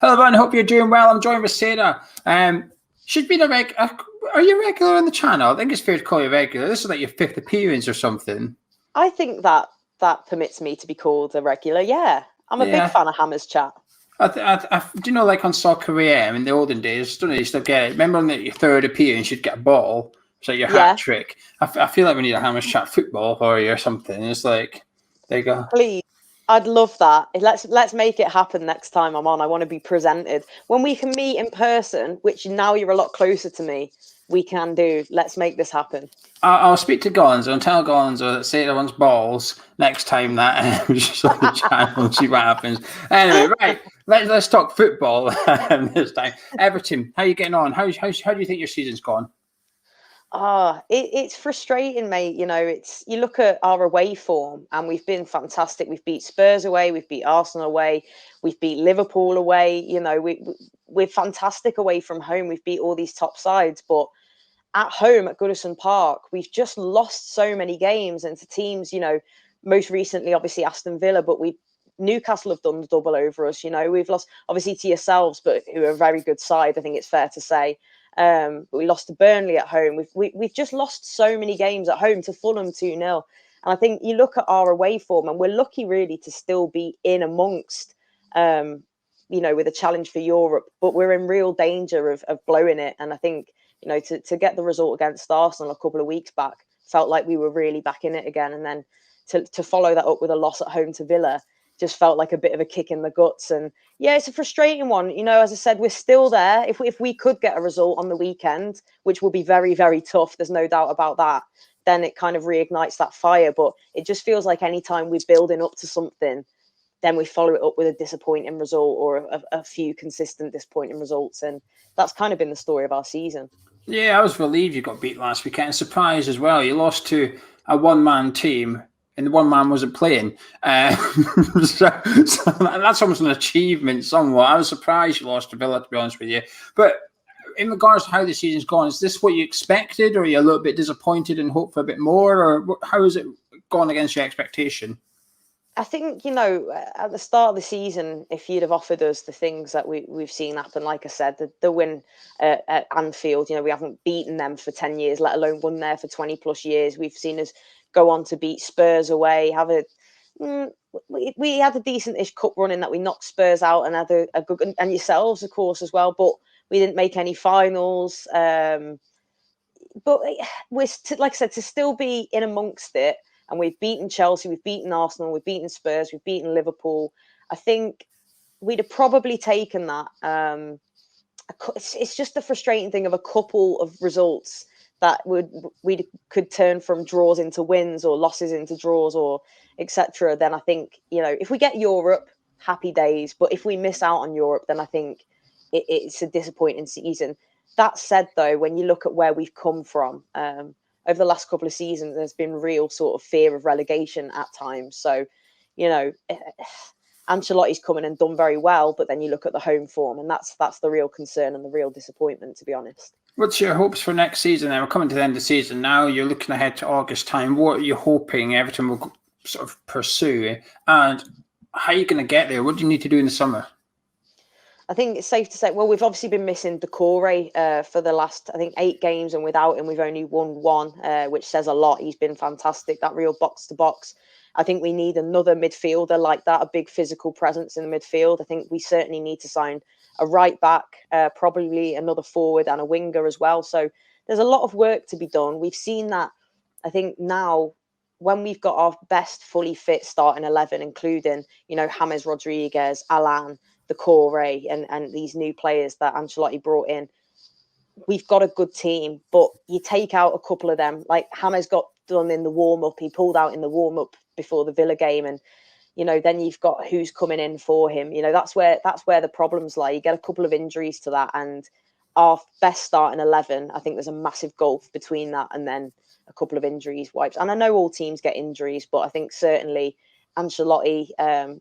Hello, everyone. Hope you're doing well. I'm joined with Sarah. She's been are you regular on the channel? I think it's fair to call you regular. This is like your fifth appearance or something. I think that permits me to be called a regular. Yeah, I'm a big fan of Hammer's chat. Do you know, like on Soccer AM in the olden days, don't you still get it? Remember on your third appearance, you'd get a ball. It's like your hat trick. I feel like we need a Hammer's chat football for you or something. It's like, there you go. Please. I'd love that. Let's make it happen next time I'm on. I want to be presented. When we can meet in person, which now you're a lot closer to me, we can do. Let's make this happen. I'll speak to Gonzo and tell Gonzo that Sarah wants balls next time that she's on the channel and see what happens. Anyway, right, let's talk football this time. Everton, how are you getting on? How do you think your season's gone? It's frustrating, mate. You know, you look at our away form and we've been fantastic. We've beat Spurs away, we've beat Arsenal away, we've beat Liverpool away. You know, we're fantastic away from home. We've beat all these top sides, but at home at Goodison Park, we've just lost so many games and to teams, you know, most recently, obviously Aston Villa, but Newcastle have done the double over us. You know, we've lost obviously to yourselves, but who are a very good side, I think it's fair to say. But we lost to Burnley at home. We've just lost so many games at home to Fulham 2-0. And I think you look at our away form and we're lucky really to still be in amongst, you know, with a challenge for Europe, but we're in real danger of blowing it. And I think, you know, to get the result against Arsenal a couple of weeks back felt like we were really back in it again. And then to follow that up with a loss at home to Villa just felt like a bit of a kick in the guts. And yeah, it's a frustrating one. You know, as I said, we're still there. If we could get a result on the weekend, which will be very, very tough, there's no doubt about that, then it kind of reignites that fire. But it just feels like anytime we're building up to something, then we follow it up with a disappointing result or a few consistent disappointing results. And that's kind of been the story of our season. Yeah, I was relieved you got beat last weekend. Surprised as well. You lost to a one-man team and the one man wasn't playing. So that's almost an achievement somewhat. I was surprised you lost to Villa, to be honest with you. But in regards to how the season's gone, is this what you expected, or are you a little bit disappointed and hope for a bit more, or how has it gone against your expectation? I think, you know, at the start of the season, if you'd have offered us the things that we've seen happen, like I said, the win at Anfield, you know, we haven't beaten them for 10 years, let alone won there for 20 plus years. We've seen us go on to beat Spurs away, we had a decent-ish cup run in that we knocked Spurs out and had a good, and yourselves, of course, as well, but we didn't make any finals. But we're, like I said, to still be in amongst it, and we've beaten Chelsea, we've beaten Arsenal, we've beaten Spurs, we've beaten Liverpool. I think we'd have probably taken that. It's just the frustrating thing of a couple of results that we could turn from draws into wins or losses into draws or etc. Then I think, you know, if we get Europe, happy days. But if we miss out on Europe, then I think it's a disappointing season. That said, though, when you look at where we've come from, over the last couple of seasons, there's been real sort of fear of relegation at times. So, you know, Ancelotti's come in and done very well, but then you look at the home form, and that's the real concern and the real disappointment, to be honest. What's your hopes for next season? Then we're coming to the end of the season now. You're looking ahead to August time. What are you hoping Everton will sort of pursue, and how are you going to get there? What do you need to do in the summer? I think it's safe to say, well, we've obviously been missing Decore for the last, I think, 8 games, and without him, we've only won 1, which says a lot. He's been fantastic, that real box-to-box. I think we need another midfielder like that, a big physical presence in the midfield. I think we certainly need to sign a right back, probably another forward and a winger as well. So there's a lot of work to be done. We've seen that, I think, now when we've got our best fully fit starting 11, including, you know, James Rodriguez, Alan, Decore, and these new players that Ancelotti brought in, we've got a good team. But you take out a couple of them, like James got done in the warm-up. He pulled out in the warm-up before the Villa game, and you know, then you've got who's coming in for him. You know, that's where the problems lie. You get a couple of injuries to that, and our best starting 11, I think there's a massive gulf between that and then a couple of injuries wipes. And I know all teams get injuries, but I think certainly Ancelotti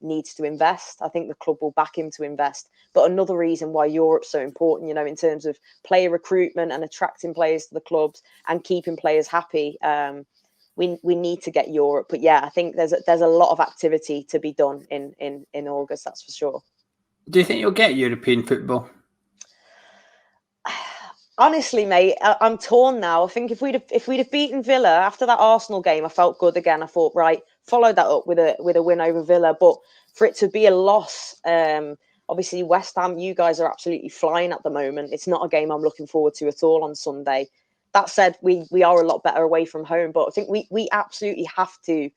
needs to invest. I think the club will back him to invest. But another reason why Europe's so important, you know, in terms of player recruitment and attracting players to the clubs and keeping players happy, we need to get Europe. But yeah, I think there's a lot of activity to be done in August, that's for sure. Do you think you'll get European football? Honestly, mate, I'm torn now. I think if we'd have beaten Villa after that Arsenal game, I felt good again. I thought, right, follow that up with a win over Villa. But for it to be a loss, obviously West Ham, you guys are absolutely flying at the moment. It's not a game I'm looking forward to at all on Sunday. That said, we are a lot better away from home, but I think we absolutely have to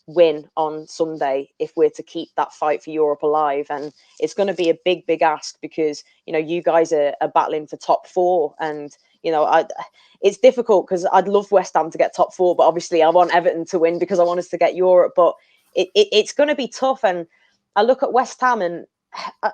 win on Sunday if we're to keep that fight for Europe alive. And it's going to be a big ask because, you know, you guys are battling for top four. And, you know, it's difficult because I'd love West Ham to get top four, but obviously I want Everton to win because I want us to get Europe. But it's going to be tough. And I look at West Ham and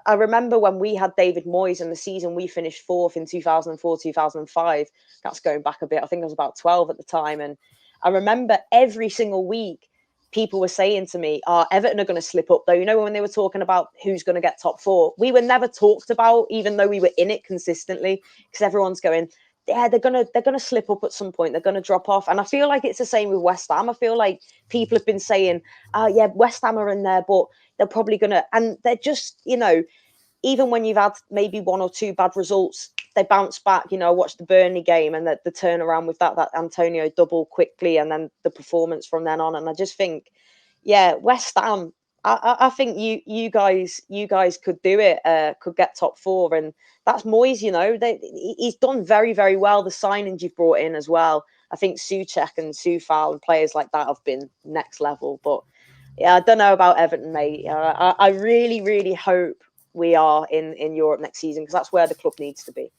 I remember when we had David Moyes in the season, we finished fourth in 2004, 2005. That's going back a bit. I think I was about 12 at the time. And I remember every single week, people were saying to me, Everton are going to slip up though. You know, when they were talking about who's going to get top four, we were never talked about, even though we were in it consistently, because everyone's going, yeah, they're gonna slip up at some point. They're gonna drop off. And I feel like it's the same with West Ham. I feel like people have been saying, yeah, West Ham are in there, but they're probably gonna, and they're just, you know, even when you've had maybe one or two bad results, they bounce back. You know, I watched the Burnley game and the turnaround with that Antonio double quickly, and then the performance from then on. And I just think, yeah, West Ham. I think you guys could do it. Could get top four, and that's Moyes. You know, he's done very well. The signings you've brought in as well. I think Souček and Soufal and players like that have been next level. But yeah, I don't know about Everton, mate. I really hope we are in Europe next season because that's where the club needs to be.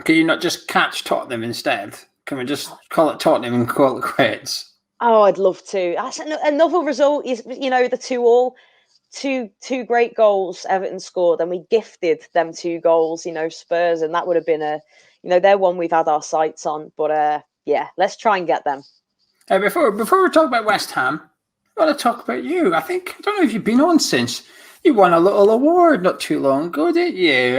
Can you not just catch Tottenham instead? Can we just call it Tottenham and call it quits? Oh, I'd love to. That's another result is, you know, the 2-2, two great goals Everton scored, and we gifted them 2 goals, you know, Spurs, and that would have been they're one we've had our sights on. But yeah, let's try and get them. Before we talk about West Ham, I want to talk about you. I don't know if you've been on since. You won a little award not too long ago, didn't you?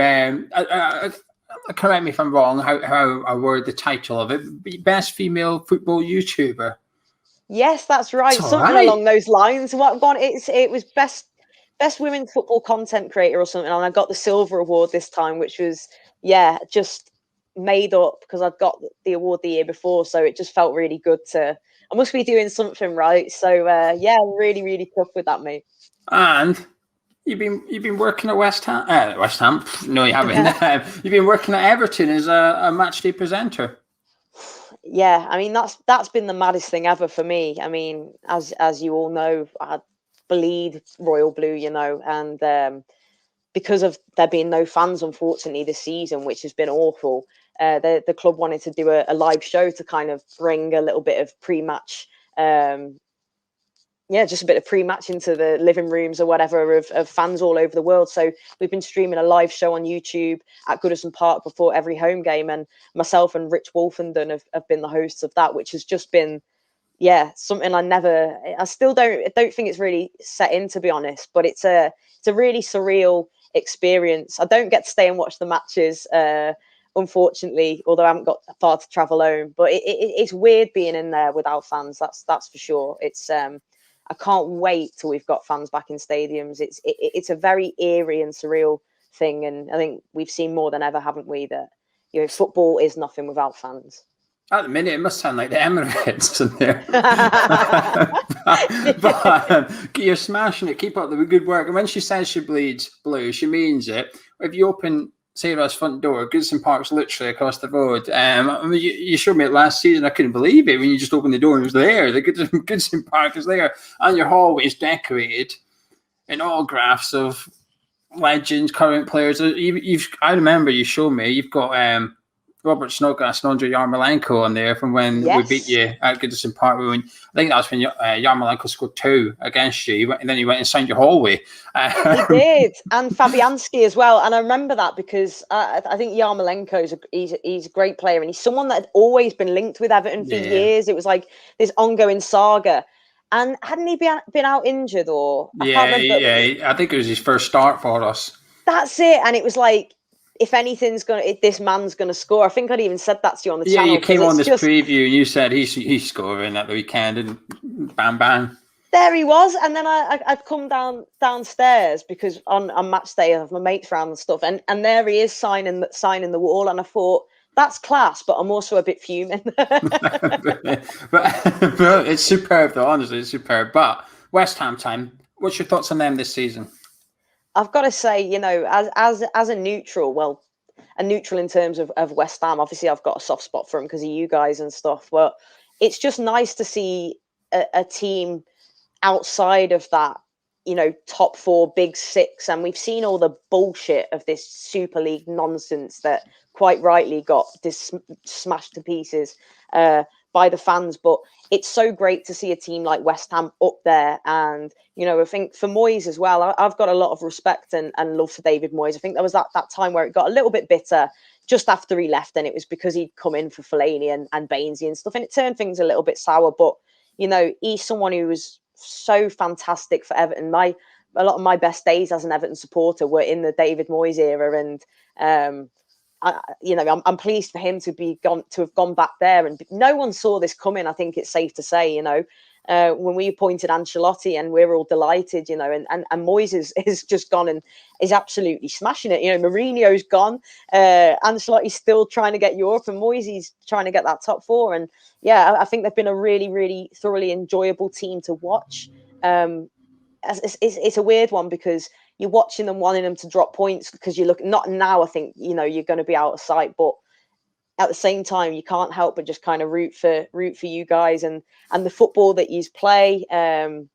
Correct me if I'm wrong, how I word the title of it. Best female football YouTuber. Yes, that's right. Something along those lines. It was best women's football content creator or something, and I got the silver award this time, which was just made up because I'd got the award the year before, so it just felt really good I must be doing something right. So really tough with that, mate. And you've been working at West Ham. West Ham? No, you haven't. You've been working at Everton as a matchday presenter. Yeah, I mean that's been the maddest thing ever for me. I mean, as you all know, I bleed royal blue, you know, and because of there being no fans, unfortunately, this season, which has been awful. The club wanted to do a live show to kind of bring a little bit of pre-match. Just a bit of pre-match into the living rooms or whatever of fans all over the world. So we've been streaming a live show on YouTube at Goodison Park before every home game. And myself and Rich Wolfenden have been the hosts of that, which has just been, something I still don't think it's really set in, to be honest, but it's a really surreal experience. I don't get to stay and watch the matches, unfortunately, although I haven't got far to travel home, but it's weird being in there without fans. That's for sure. It's, I can't wait till we've got fans back in stadiums. It's a very eerie and surreal thing, and I think we've seen more than ever, haven't we? That football is nothing without fans. At the minute, it must sound like the Emirates in there. but you're smashing it. Keep up the good work. And when she says she bleeds blue, she means it. If you open Sarah's front door, Goodison Park's literally across the road. I mean, you showed me it last season. I couldn't believe it when you just opened the door and it was there. The Goodison Park is there, and your hallway is decorated in autographs of legends, current players. I remember you showed me. You've got Robert Snodgrass and Andrei Yarmolenko on there from when we beat you at Goodison Park. I think that was when Yarmolenko scored 2 against you, and then he went and signed your hallway. He did, and Fabianski as well. And I remember that because I think Yarmolenko he's a great player, and he's someone that had always been linked with Everton for years. It was like this ongoing saga. And hadn't he been out injured or? I think it was his first start for us. That's it, and it was like, if anything's this man's gonna score. I think I'd even said that to you on the channel. Yeah, you came on this preview and you said he's scoring at the weekend, and bam. There he was, and then I'd come downstairs because on match day I have my mates round and stuff, and there he is signing the wall, and I thought that's class, but I'm also a bit fuming. but it's superb, though. Honestly, it's superb. But West Ham time. What's your thoughts on them this season? I've got to say, as a neutral, well, a neutral in terms of West Ham. Obviously, I've got a soft spot for them because of you guys and stuff, but it's just nice to see a team outside of that, top four, big six. And we've seen all the bullshit of this Super League nonsense that quite rightly got smashed to pieces by the fans. But it's so great to see a team like West Ham up there. And, I think for Moyes as well, I've got a lot of respect and love for David Moyes. I think there was that time where it got a little bit bitter just after he left, and it was because he'd come in for Fellaini and Bainesy and stuff, and it turned things a little bit sour. But, he's someone who was so fantastic for Everton. A lot of my best days as an Everton supporter were in the David Moyes era, and I'm pleased for him to have gone back there. And no one saw this coming. I think it's safe to say, when we appointed Ancelotti, and we're all delighted, and Moyes is just gone and is absolutely smashing it. Mourinho's gone, Ancelotti's still trying to get Europe, and Moyes is trying to get that top four. And yeah, I think they've been a really, really thoroughly enjoyable team to watch. It's a weird one because you're watching them, wanting them to drop points because you look not now. I think you're going to be out of sight, but at the same time, you can't help but just kind of root for you guys and the football that you play. I'm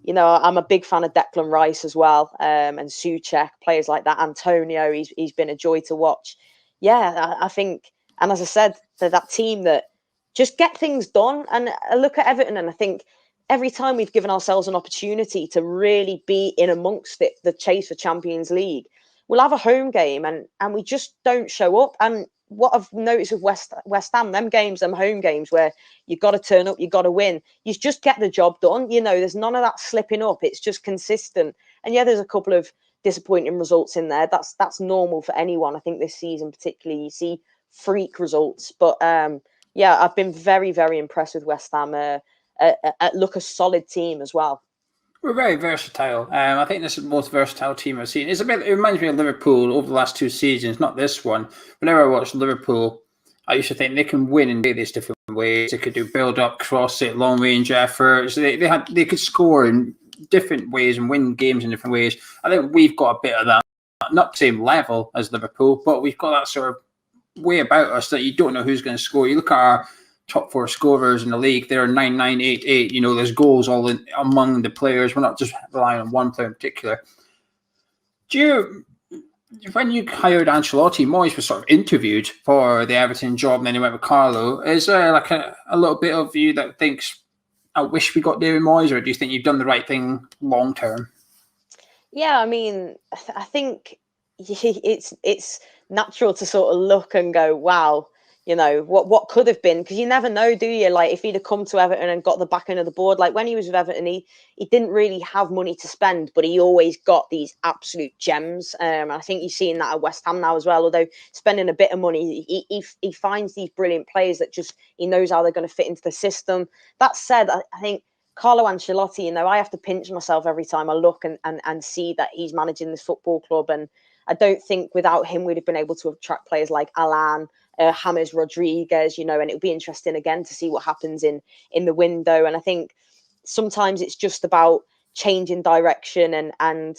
a big fan of Declan Rice as well, and Souček, players like that. Antonio, he's been a joy to watch. Yeah, I think, and as I said, they're that team that just get things done. And I look at Everton, and I think every time we've given ourselves an opportunity to really be in amongst it, the chase for Champions League, we'll have a home game and we just don't show up. And what I've noticed with West Ham, them home games where you've got to turn up, you've got to win, you just get the job done. There's none of that slipping up. It's just consistent. And yeah, there's a couple of disappointing results in there. That's normal for anyone. I think this season particularly, you see freak results. But yeah, I've been very, very impressed with West Ham. Look a solid team as well. We're very versatile. I think this is the most versatile team I've seen. It reminds me of Liverpool over the last two seasons, not this one. Whenever I watch Liverpool, I used to think they can win in various different ways. They could do build-up, cross it, long-range efforts. They could score in different ways and win games in different ways. I think we've got a bit of that. Not the same level as Liverpool, but we've got that sort of way about us that you don't know who's going to score. You look at our top four scorers in the league, they're 9-9, 8-8. There's goals all among the players. We're not just relying on one player in particular. When you hired Ancelotti, Moyes was sort of interviewed for the Everton job, and then he went with Carlo. Is there like a little bit of you that thinks, I wish we got David Moyes, or do you think you've done the right thing long term? Yeah, I mean, I think it's natural to sort of look and go, wow, what could have been, because you never know, do you? Like, if he'd have come to Everton and got the backing of the board, like when he was with Everton, he didn't really have money to spend, but he always got these absolute gems. I think you're seeing that at West Ham now as well. Although spending a bit of money, he finds these brilliant players that just he knows how they're going to fit into the system. That said, I think Carlo Ancelotti, I have to pinch myself every time I look and see that he's managing this football club, and I don't think without him we'd have been able to attract players like Alan, James Rodriguez, and it'll be interesting again to see what happens in the window. And I think sometimes it's just about changing direction and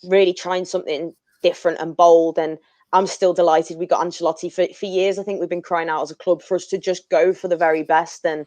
really trying something different and bold. And I'm still delighted we got Ancelotti. For years, I think we've been crying out as a club for us to just go for the very best. And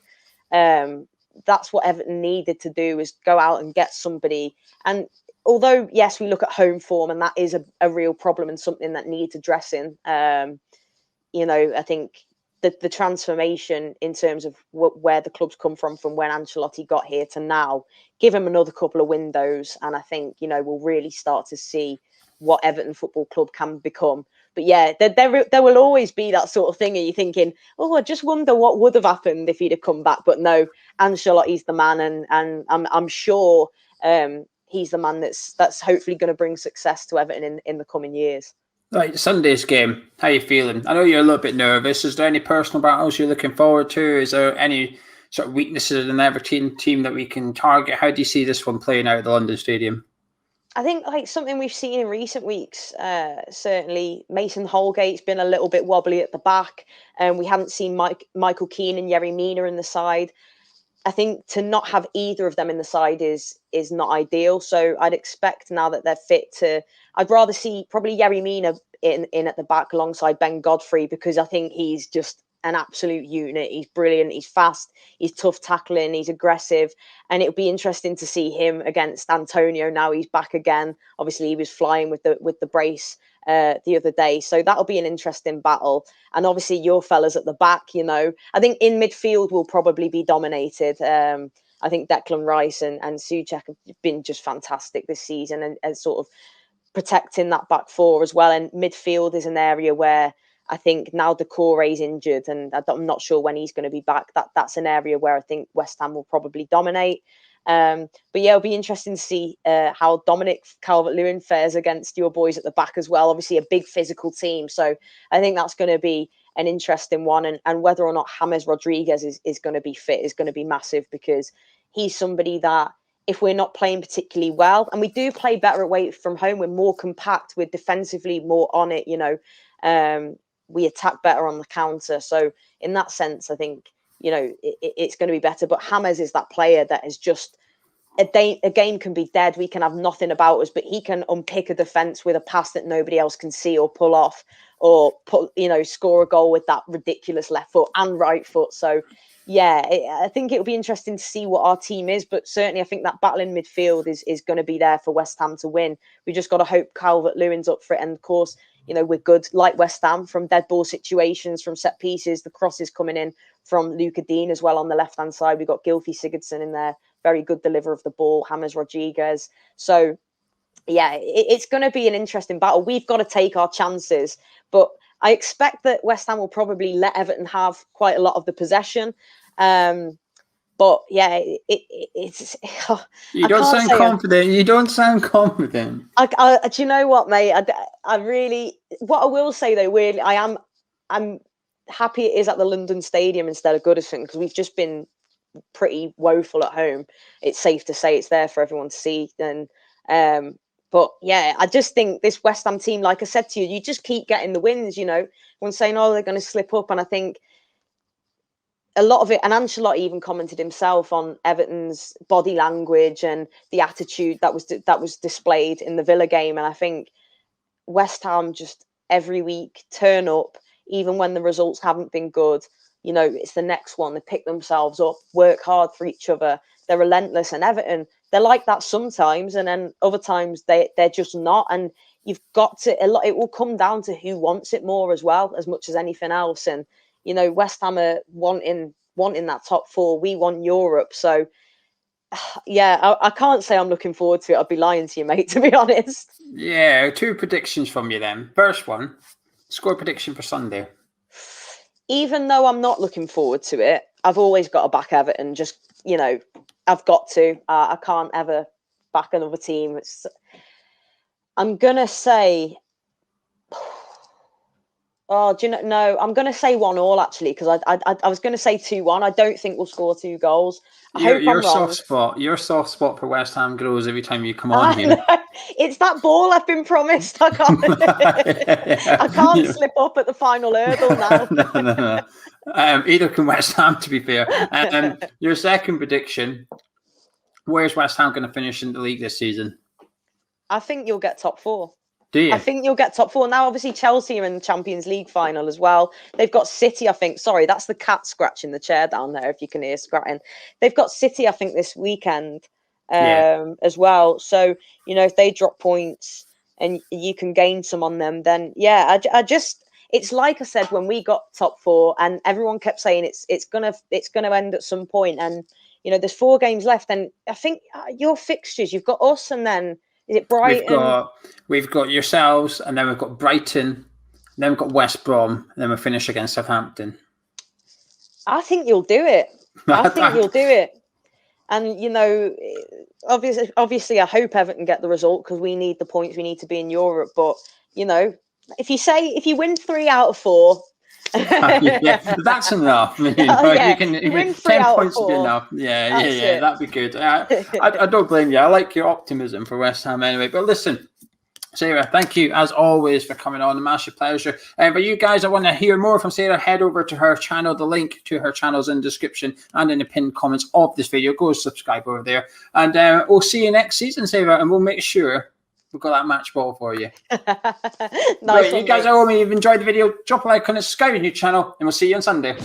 that's what Everton needed to do, is go out and get somebody. And although, yes, we look at home form, and that is a real problem and something that needs addressing. I think the transformation in terms of where the club's come from when Ancelotti got here to now, give him another couple of windows, and I think we'll really start to see what Everton Football Club can become. But yeah, there will always be that sort of thing, and you're thinking, oh, I just wonder what would have happened if he'd have come back. But no, Ancelotti's the man, and I'm sure he's the man that's hopefully going to bring success to Everton in the coming years. Right, Sunday's game. How are you feeling? I know you're a little bit nervous. Is there any personal battles you're looking forward to? Is there any sort of weaknesses in an Everton team that we can target? How do you see this one playing out at the London Stadium? I think like something we've seen in recent weeks, certainly Mason Holgate's been a little bit wobbly at the back, and we haven't seen Michael Keane and Yerry Mina in the side. I think to not have either of them in the side is not ideal. So I'd expect now that they're fit I'd rather see probably Yerry Mina in at the back alongside Ben Godfrey, because I think he's just an absolute unit. He's brilliant. He's fast. He's tough tackling. He's aggressive, and it'll be interesting to see him against Antonio. Now he's back again. Obviously, he was flying with the brace the other day, so that'll be an interesting battle. And obviously, your fellas at the back. I think in midfield will probably be dominated. I think Declan Rice and Souček have been just fantastic this season, and sort of protecting that back four as well. And midfield is an area where I think now Decore is injured, and I'm not sure when he's going to be back. That's an area where I think West Ham will probably dominate. But yeah, it'll be interesting to see how Dominic Calvert-Lewin fares against your boys at the back as well. Obviously, a big physical team, so I think that's going to be an interesting one. And whether or not James Rodriguez is going to be fit is going to be massive, because he's somebody that, if we're not playing particularly well, and we do play better away from home, we're more compact, we're defensively more on it. We attack better on the counter. So in that sense, I think, it's going to be better. But James is that player that is just, a game can be dead. We can have nothing about us, but he can unpick a defense with a pass that nobody else can see or pull off, or score a goal with that ridiculous left foot and right foot. So yeah, I think it'll be interesting to see what our team is, but certainly I think that battle in midfield is going to be there for West Ham to win. We just got to hope Calvert-Lewin's up for it. And of course, we're good, like West Ham, from dead ball situations, from set pieces, the crosses coming in from Luca Dean as well on the left-hand side. We've got Gylfi Sigurdsson in there, very good deliverer of the ball, James Rodriguez. So, yeah, it's going to be an interesting battle. We've got to take our chances, but I expect that West Ham will probably let Everton have quite a lot of the possession. But yeah, it's. You don't sound confident. You don't sound confident. Do you know what, mate? I really. What I will say though, weirdly, I'm happy it is at the London Stadium instead of Goodison, because we've just been pretty woeful at home. It's safe to say it's there for everyone to see. And but yeah, I just think this West Ham team, like I said to you, you just keep getting the wins. Everyone's saying, "Oh, they're going to slip up," and I think a lot of it, and Ancelotti even commented himself on Everton's body language and the attitude that was displayed in the Villa game. And I think West Ham just every week turn up, even when the results haven't been good. It's the next one. They pick themselves up, work hard for each other. They're relentless. And Everton, they're like that sometimes, and then other times they're just not. And you've got to it will come down to who wants it more as well, as much as anything else. And West Ham are wanting that top four. We want Europe. So, yeah, I can't say I'm looking forward to it. I'd be lying to you, mate, to be honest. Yeah, 2 predictions from you then. First one, score prediction for Sunday. Even though I'm not looking forward to it, I've always got to back Everton. Just, I've got to. I can't ever back another team. I'm going to say... Oh, do you know? No, I'm going to say 1-1 actually, because I was going to say 2-1. I don't think we'll score 2 goals. Your soft spot for West Ham grows every time you come on here. It's that ball I've been promised. I can't slip up at the final hurdle now. No. Either can West Ham, to be fair. Your second prediction: where's West Ham going to finish in the league this season? I think you'll get top 4. Do you? I think you'll get top 4. Now, obviously, Chelsea are in the Champions League final as well. They've got City, I think. Sorry, that's the cat scratching the chair down there, if you can hear scratching. They've got City, I think, this weekend as well. So, if they drop points and you can gain some on them, then, yeah, I just... It's like I said, when we got top 4 and everyone kept saying it's gonna end at some point. And, there's 4 games left. And I think your fixtures, you've got us and then... Is it Brighton? We've got yourselves, and then we've got Brighton, and then we've got West Brom, and then we'll finish against Southampton. I think you'll do it. You'll do it. And, obviously I hope Everton get the result, because we need the points. We need to be in Europe. But, if you win 3 out of 4, Yeah, that's enough. You Yeah, can you win 3 10 out of points would be 4. enough. Yeah, That's it. that'd be good. I don't blame you. I like your optimism for West Ham anyway. But listen, Sarah, thank you as always for coming on. A massive pleasure. But you guys, I want to hear more from Sarah. Head over to her channel. The link to her channel is in the description and in the pinned comments of this video. Go subscribe over there. And we'll see you next season, Sarah, and we'll make sure we've got that match ball for you. Nice one, You guys at home, you've enjoyed the video. Drop a like on it, subscribe to the new channel, and we'll see you on Sunday.